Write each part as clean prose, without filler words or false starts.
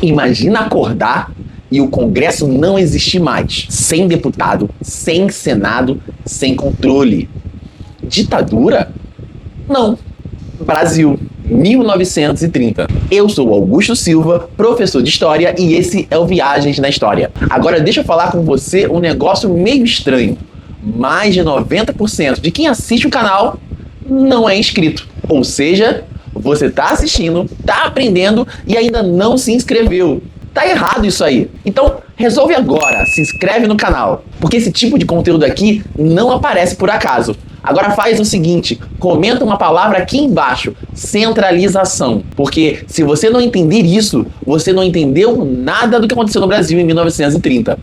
Imagina acordar e o Congresso não existir mais. Sem deputado, sem Senado, sem controle. Ditadura? Não. Brasil, 1930. Eu sou Augusto Silva, professor de História, e esse é o Viagens na História. Agora deixa eu falar com você um negócio meio estranho. Mais de 90% de quem assiste o canal não é inscrito. Ou seja, você está assistindo, está aprendendo e ainda não se inscreveu. Tá errado isso aí. Então, resolve agora, se inscreve no canal, porque esse tipo de conteúdo aqui não aparece por acaso. Agora faz o seguinte, comenta uma palavra aqui embaixo, centralização. Porque se você não entender isso, você não entendeu nada do que aconteceu no Brasil em 1930.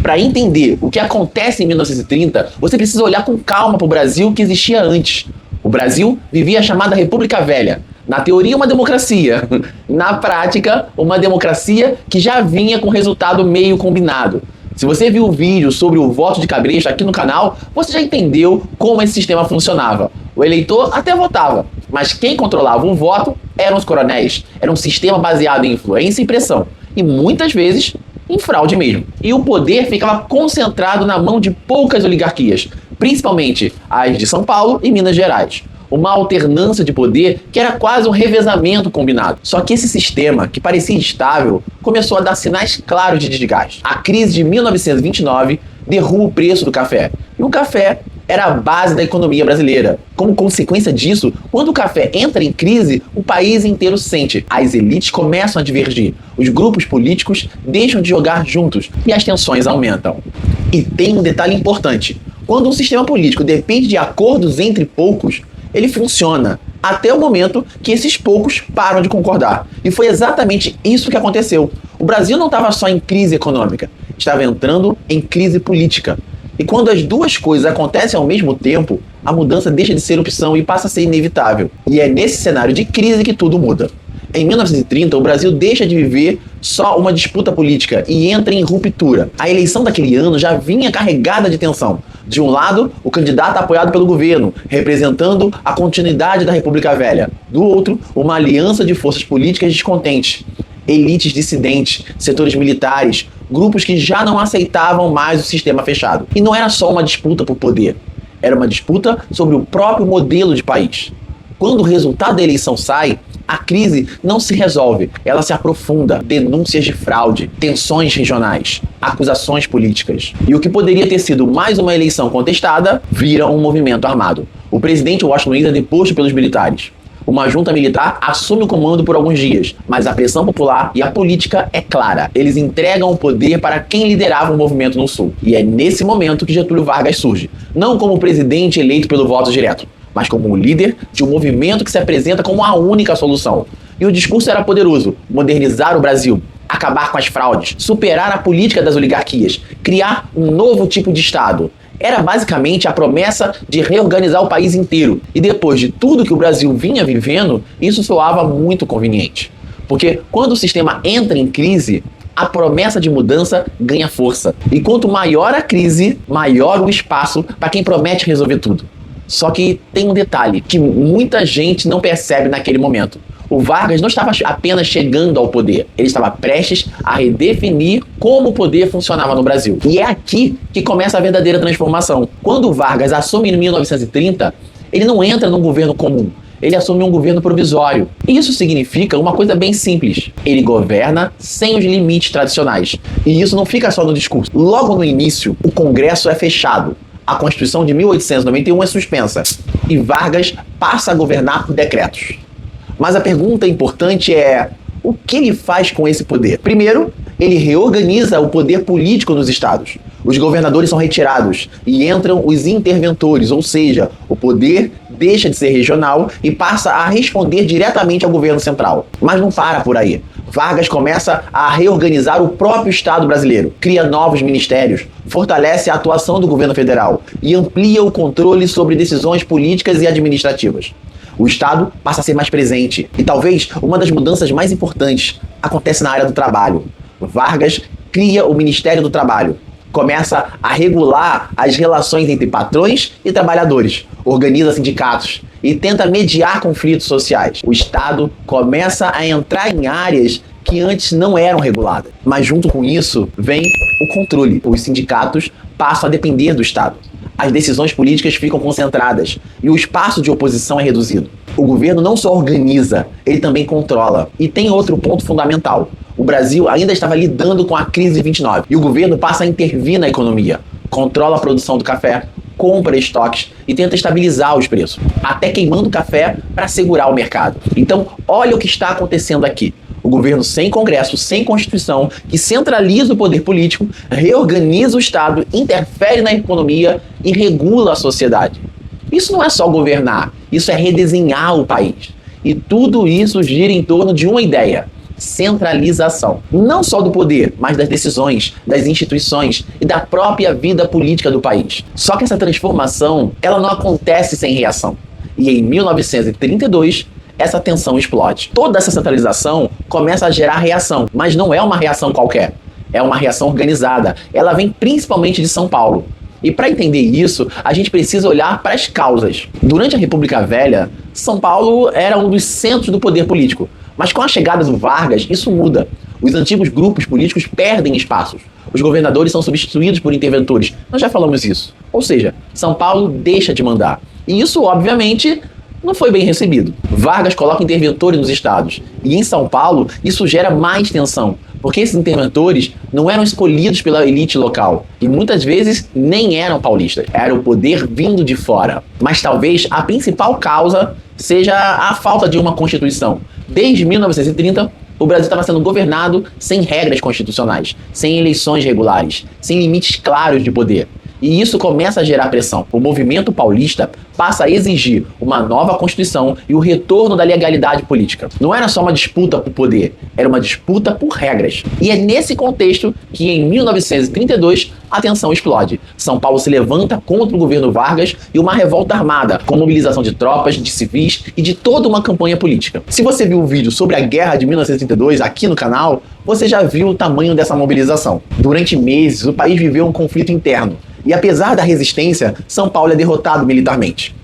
Para entender o que acontece em 1930, você precisa olhar com calma para o Brasil que existia antes. O Brasil vivia a chamada República Velha. Na teoria, uma democracia. Na prática, uma democracia que já vinha com resultado meio combinado. Se você viu o vídeo sobre o voto de cabresto aqui no canal, você já entendeu como esse sistema funcionava. O eleitor até votava, mas quem controlava o voto eram os coronéis. Era um sistema baseado em influência e pressão. E muitas vezes em fraude mesmo. E o poder ficava concentrado na mão de poucas oligarquias, principalmente as de São Paulo e Minas Gerais. Uma alternância de poder que era quase um revezamento combinado. Só que esse sistema, que parecia estável, começou a dar sinais claros de desgaste. A crise de 1929 derruba o preço do café. E o café era a base da economia brasileira. Como consequência disso, quando o café entra em crise, o país inteiro sente. As elites começam a divergir. Os grupos políticos deixam de jogar juntos e as tensões aumentam. E tem um detalhe importante. Quando um sistema político depende de acordos entre poucos, ele funciona até o momento que esses poucos param de concordar. E foi exatamente isso que aconteceu. O Brasil não estava só em crise econômica, estava entrando em crise política. E quando as duas coisas acontecem ao mesmo tempo, a mudança deixa de ser opção e passa a ser inevitável. E é nesse cenário de crise que tudo muda. Em 1930, o Brasil deixa de viver só uma disputa política e entra em ruptura. A eleição daquele ano já vinha carregada de tensão. De um lado, o candidato apoiado pelo governo, representando a continuidade da República Velha. Do outro, uma aliança de forças políticas descontentes. Elites dissidentes, setores militares, grupos que já não aceitavam mais o sistema fechado. E não era só uma disputa por poder, era uma disputa sobre o próprio modelo de país. Quando o resultado da eleição sai, a crise não se resolve, ela se aprofunda. Denúncias de fraude, tensões regionais, acusações políticas. E o que poderia ter sido mais uma eleição contestada, vira um movimento armado. O presidente Washington Luiz é deposto pelos militares. Uma junta militar assume o comando por alguns dias, mas a pressão popular e a política é clara. Eles entregam o poder para quem liderava o movimento no Sul. E é nesse momento que Getúlio Vargas surge, não como presidente eleito pelo voto direto, mas como um líder de um movimento que se apresenta como a única solução. E o discurso era poderoso: modernizar o Brasil, acabar com as fraudes, superar a política das oligarquias, criar um novo tipo de Estado. Era basicamente a promessa de reorganizar o país inteiro. E depois de tudo que o Brasil vinha vivendo, isso soava muito conveniente. Porque quando o sistema entra em crise, a promessa de mudança ganha força. E quanto maior a crise, maior o espaço para quem promete resolver tudo. Só que tem um detalhe que muita gente não percebe naquele momento. O Vargas não estava apenas chegando ao poder, ele estava prestes a redefinir como o poder funcionava no Brasil. E é aqui que começa a verdadeira transformação. Quando o Vargas assume em 1930, ele não entra num governo comum, ele assume um governo provisório. E isso significa uma coisa bem simples: ele governa sem os limites tradicionais. E isso não fica só no discurso. Logo no início, o Congresso é fechado. A Constituição de 1891 é suspensa e Vargas passa a governar por decretos. Mas a pergunta importante é: o que ele faz com esse poder? Primeiro, ele reorganiza o poder político nos estados. Os governadores são retirados e entram os interventores, ou seja, o poder deixa de ser regional e passa a responder diretamente ao governo central. Mas não para por aí. Vargas começa a reorganizar o próprio Estado brasileiro, cria novos ministérios, fortalece a atuação do governo federal e amplia o controle sobre decisões políticas e administrativas. O Estado passa a ser mais presente e talvez uma das mudanças mais importantes acontece na área do trabalho. Vargas cria o Ministério do Trabalho, Começa a regular as relações entre patrões e trabalhadores, organiza sindicatos e tenta mediar conflitos sociais. O Estado começa a entrar em áreas que antes não eram reguladas. Mas junto com isso vem o controle. Os sindicatos passam a depender do Estado. As decisões políticas ficam concentradas e o espaço de oposição é reduzido. O governo não só organiza, ele também controla. E tem outro ponto fundamental. O Brasil ainda estava lidando com a crise de 29 e o governo passa a intervir na economia, controla a produção do café, compra estoques e tenta estabilizar os preços, até queimando café para segurar o mercado. Então, olha o que está acontecendo aqui. O governo sem Congresso, sem Constituição, que centraliza o poder político, reorganiza o Estado, interfere na economia e regula a sociedade. Isso não é só governar, isso é redesenhar o país. E tudo isso gira em torno de uma ideia: centralização. Não só do poder, mas das decisões, das instituições e da própria vida política do país. Só que essa transformação, ela não acontece sem reação. E em 1932, essa tensão explode. Toda essa centralização começa a gerar reação, mas não é uma reação qualquer. É uma reação organizada. Ela vem principalmente de São Paulo. E para entender isso, a gente precisa olhar para as causas. Durante a República Velha, São Paulo era um dos centros do poder político. Mas com a chegada do Vargas, isso muda. Os antigos grupos políticos perdem espaços. Os governadores são substituídos por interventores. Nós já falamos isso. Ou seja, São Paulo deixa de mandar. E isso, obviamente, não foi bem recebido. Vargas coloca interventores nos estados. E em São Paulo, isso gera mais tensão, porque esses interventores não eram escolhidos pela elite local. E muitas vezes nem eram paulistas. Era o poder vindo de fora. Mas talvez a principal causa seja a falta de uma Constituição. Desde 1930, o Brasil estava sendo governado sem regras constitucionais, sem eleições regulares, sem limites claros de poder. E isso começa a gerar pressão. O movimento paulista passa a exigir uma nova Constituição e o retorno da legalidade política. Não era só uma disputa por poder, era uma disputa por regras. E é nesse contexto que, em 1932, a tensão explode. São Paulo se levanta contra o governo Vargas e uma revolta armada, com mobilização de tropas, de civis e de toda uma campanha política. Se você viu o vídeo sobre a Guerra de 1932 aqui no canal, você já viu o tamanho dessa mobilização. Durante meses, o país viveu um conflito interno. E apesar da resistência, São Paulo é derrotado militarmente.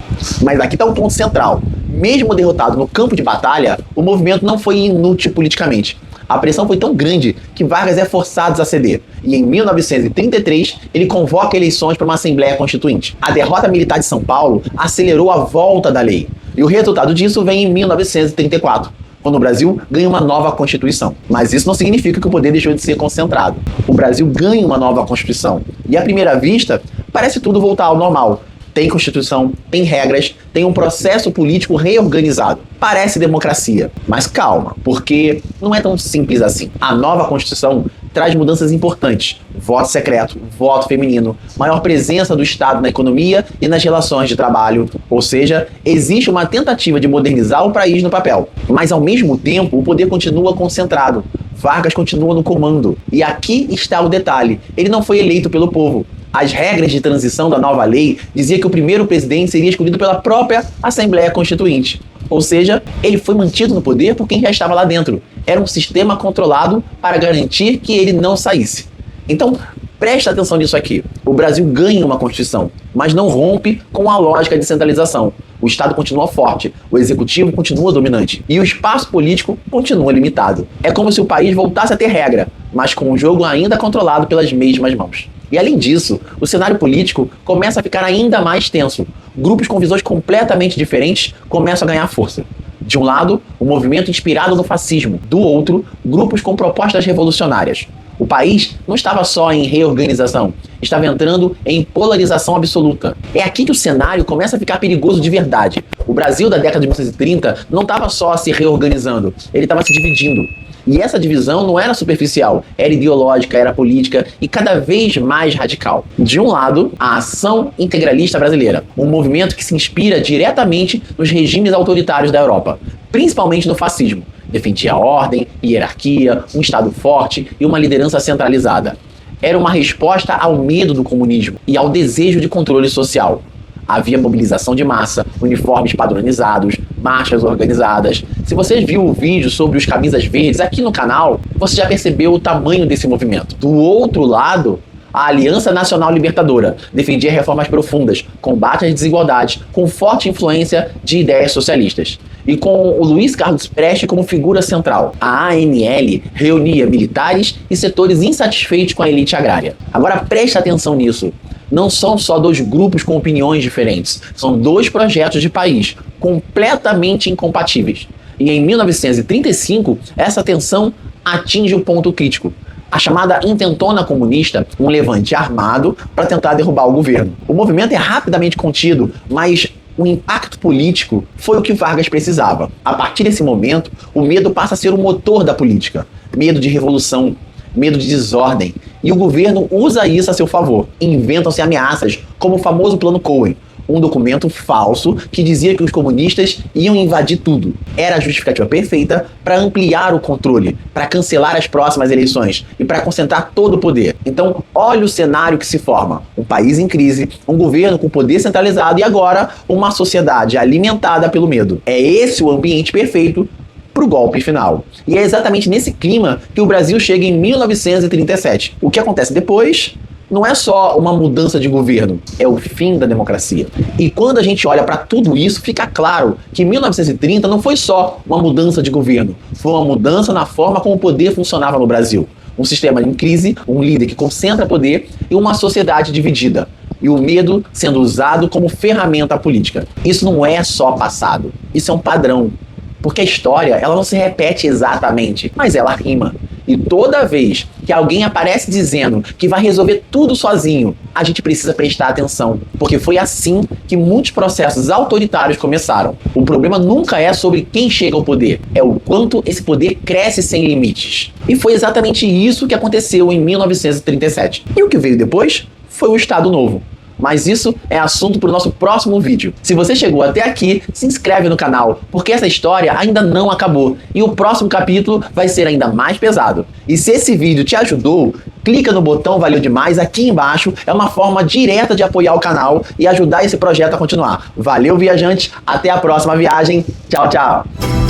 Mas aqui está o ponto central. Mesmo derrotado no campo de batalha, o movimento não foi inútil politicamente. A pressão foi tão grande que Vargas é forçado a ceder. E em 1933, ele convoca eleições para uma Assembleia Constituinte. A derrota militar de São Paulo acelerou a volta da lei. E o resultado disso vem em 1934. Quando o Brasil ganha uma nova Constituição. Mas isso não significa que o poder deixou de ser concentrado. O Brasil ganha uma nova Constituição. E à primeira vista, parece tudo voltar ao normal. Tem Constituição, tem regras, tem um processo político reorganizado. Parece democracia. Mas calma, porque não é tão simples assim. A nova Constituição traz mudanças importantes. Voto secreto, voto feminino, maior presença do Estado na economia e nas relações de trabalho. Ou seja, existe uma tentativa de modernizar o país no papel. Mas, ao mesmo tempo, o poder continua concentrado. Vargas continua no comando. E aqui está o detalhe. Ele não foi eleito pelo povo. As regras de transição da nova lei diziam que o primeiro presidente seria escolhido pela própria Assembleia Constituinte. Ou seja, ele foi mantido no poder por quem já estava lá dentro. Era um sistema controlado para garantir que ele não saísse. Então, presta atenção nisso aqui. O Brasil ganha uma Constituição, mas não rompe com a lógica de centralização. O Estado continua forte, o Executivo continua dominante e o espaço político continua limitado. É como se o país voltasse a ter regra, mas com o jogo ainda controlado pelas mesmas mãos. E além disso, o cenário político começa a ficar ainda mais tenso. Grupos com visões completamente diferentes começam a ganhar força. De um lado, o movimento inspirado no fascismo. Do outro, grupos com propostas revolucionárias. O país não estava só em reorganização, estava entrando em polarização absoluta. É aqui que o cenário começa a ficar perigoso de verdade. O Brasil da década de 1930 não estava só se reorganizando, ele estava se dividindo. E essa divisão não era superficial, era ideológica, era política e cada vez mais radical. De um lado, a Ação Integralista Brasileira, um movimento que se inspira diretamente nos regimes autoritários da Europa, principalmente no fascismo. Defendia ordem, hierarquia, um Estado forte e uma liderança centralizada. Era uma resposta ao medo do comunismo e ao desejo de controle social. Havia mobilização de massa, uniformes padronizados, marchas organizadas. Se você viu o vídeo sobre os camisas verdes aqui no canal, você já percebeu o tamanho desse movimento. Do outro lado, a Aliança Nacional Libertadora defendia reformas profundas, combate às desigualdades, com forte influência de ideias socialistas. E com o Luiz Carlos Prestes como figura central, a ANL reunia militares e setores insatisfeitos com a elite agrária. Agora preste atenção nisso. Não são só dois grupos com opiniões diferentes, são dois projetos de país completamente incompatíveis. E em 1935, essa tensão atinge o ponto crítico. A chamada Intentona Comunista, um levante armado para tentar derrubar o governo. O movimento é rapidamente contido, mas o impacto político foi o que Vargas precisava. A partir desse momento, o medo passa a ser o motor da política. Medo de revolução, medo de desordem. E o governo usa isso a seu favor. Inventam-se ameaças, como o famoso Plano Cohen, um documento falso que dizia que os comunistas iam invadir tudo. Era a justificativa perfeita para ampliar o controle, para cancelar as próximas eleições e para concentrar todo o poder. Então, olha o cenário que se forma. Um país em crise, um governo com poder centralizado e agora uma sociedade alimentada pelo medo. É esse o ambiente perfeito para o golpe final. E é exatamente nesse clima que o Brasil chega em 1937. O que acontece depois não é só uma mudança de governo, é o fim da democracia. E quando a gente olha para tudo isso, fica claro que 1930 não foi só uma mudança de governo, foi uma mudança na forma como o poder funcionava no Brasil. Um sistema em crise, um líder que concentra poder e uma sociedade dividida. E o medo sendo usado como ferramenta política. Isso não é só passado, isso é um padrão. Porque a história, ela não se repete exatamente, mas ela rima. E toda vez que alguém aparece dizendo que vai resolver tudo sozinho, a gente precisa prestar atenção. Porque foi assim que muitos processos autoritários começaram. O problema nunca é sobre quem chega ao poder, é o quanto esse poder cresce sem limites. E foi exatamente isso que aconteceu em 1937. E o que veio depois foi o Estado Novo. Mas isso é assunto para o nosso próximo vídeo. Se você chegou até aqui, se inscreve no canal, porque essa história ainda não acabou e o próximo capítulo vai ser ainda mais pesado. E se esse vídeo te ajudou, clica no botão Valeu Demais aqui embaixo, é uma forma direta de apoiar o canal e ajudar esse projeto a continuar. Valeu, viajante, até a próxima viagem. Tchau, tchau!